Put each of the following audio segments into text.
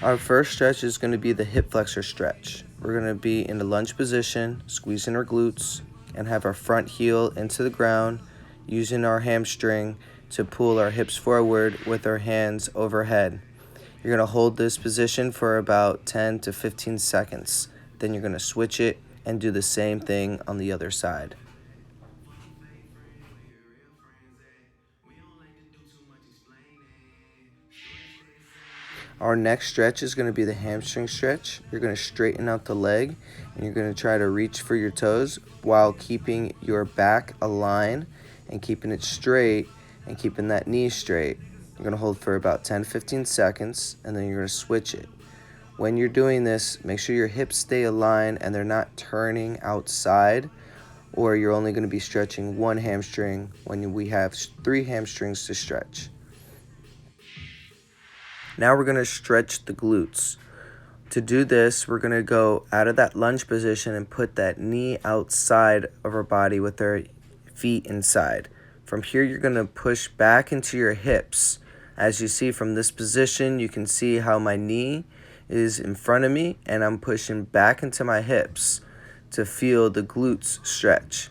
Our first stretch is going to be the hip flexor stretch. We're going to be in the lunge position, squeezing our glutes, and have our front heel into the ground, using our hamstring to pull our hips forward with our hands overhead. You're going to hold this position for about 10 to 15 seconds. Then you're going to switch it and do the same thing on the other side. Our next stretch is going to be the hamstring stretch. You're going to straighten out the leg and you're going to try to reach for your toes while keeping your back aligned and keeping it straight and keeping that knee straight. You're going to hold for about 10-15 seconds and then you're going to switch it. When you're doing this, make sure your hips stay aligned and they're not turning outside, or you're only going to be stretching one hamstring when we have 3 hamstrings to stretch. Now we're going to stretch the glutes. To do this, we're going to go out of that lunge position and put that knee outside of our body with our feet inside. From here, you're going to push back into your hips. As you see from this position, you can see how my knee is in front of me and I'm pushing back into my hips to feel the glutes stretch.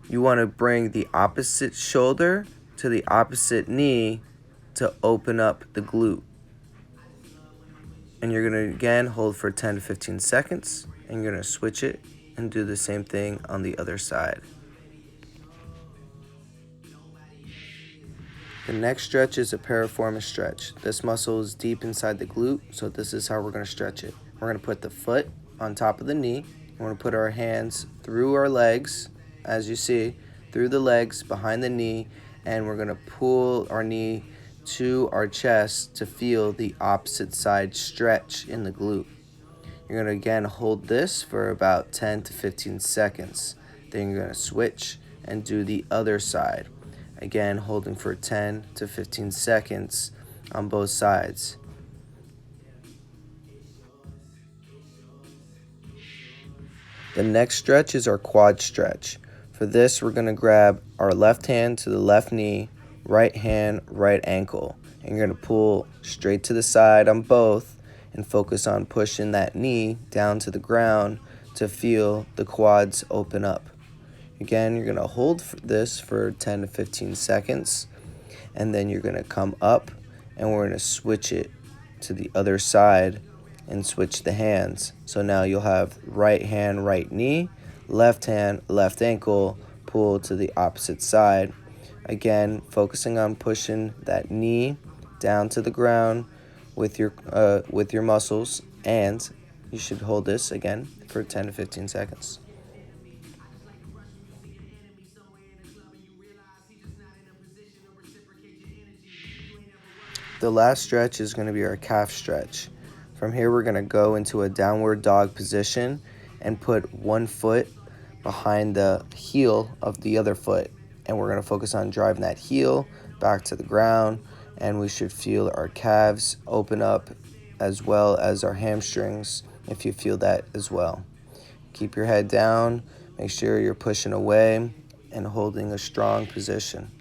You want to bring the opposite shoulder to the opposite knee to open up the glute. And you're going to again hold for 10 to 15 seconds and you're going to switch it and do the same thing on the other side. The next stretch is a piriformis stretch. This muscle is deep inside the glute, so this is how we're going to stretch it. We're going to put the foot on top of the knee. We're going to put our hands through our legs, as you see, through the legs, behind the knee, and we're going to pull our knee to our chest to feel the opposite side stretch in the glute. You're going to again hold this for about 10 to 15 seconds. Then you're going to switch and do the other side. Again, holding for 10 to 15 seconds on both sides. The next stretch is our quad stretch. For this, we're going to grab our left hand to the left knee, right hand, right ankle. And you're going to pull straight to the side on both and focus on pushing that knee down to the ground to feel the quads open up. Again, you're going to hold this for 10 to 15 seconds, and then you're going to come up, and we're going to switch it to the other side and switch the hands. So now you'll have right hand, right knee, left hand, left ankle, pull to the opposite side. Again, focusing on pushing that knee down to the ground with your muscles, and you should hold this again for 10 to 15 seconds. The last stretch is going to be our calf stretch. From here, we're going to go into a downward dog position and put one foot behind the heel of the other foot. And we're going to focus on driving that heel back to the ground. And we should feel our calves open up as well as our hamstrings if you feel that as well. Keep your head down. Make sure you're pushing away and holding a strong position.